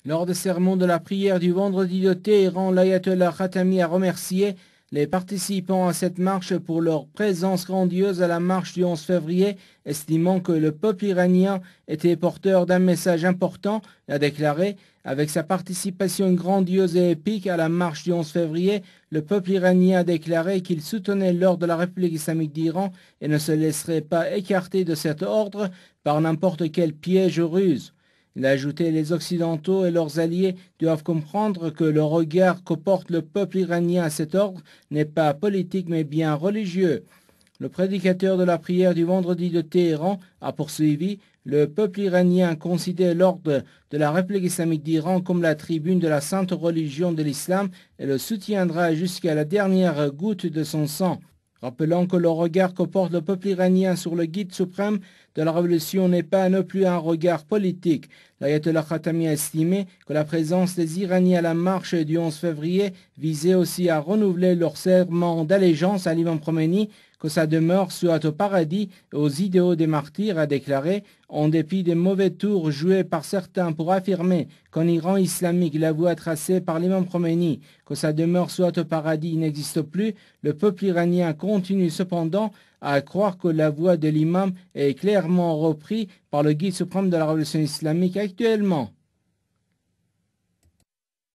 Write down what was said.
Lors des sermons de la prière du vendredi de Téhéran, l'ayatollah Khatami a remercié les participants à cette marche pour leur présence grandiose à la marche du 11 février, estimant que le peuple iranien était porteur d'un message important, et a déclaré: avec sa participation grandiose et épique à la marche du 11 février, le peuple iranien a déclaré qu'il soutenait l'ordre de la République islamique d'Iran et ne se laisserait pas écarter de cet ordre par n'importe quel piège ou ruse. Il a ajouté: les Occidentaux et leurs alliés doivent comprendre que le regard que porte le peuple iranien à cet ordre n'est pas politique mais bien religieux. Le prédicateur de la prière du vendredi de Téhéran a poursuivi: le peuple iranien considère l'ordre de la République islamique d'Iran comme la tribune de la sainte religion de l'islam et le soutiendra jusqu'à la dernière goutte de son sang. Rappelant que le regard que porte le peuple iranien sur le guide suprême de la révolution n'est pas non plus un regard politique, l'ayatollah Khatami a estimé que la présence des Iraniens à la marche du 11 février visait aussi à renouveler leur serment d'allégeance à l'imam Khomeini, que sa demeure soit au paradis et aux idéaux des martyrs, a déclaré. En dépit des mauvais tours joués par certains pour affirmer qu'en Iran islamique la voie tracée par l'imam Khomeini, que sa demeure soit au paradis, n'existe plus, le peuple iranien continue cependant à croire que la voie de l'imam est clairement reprise par le guide suprême de la révolution islamique actuellement.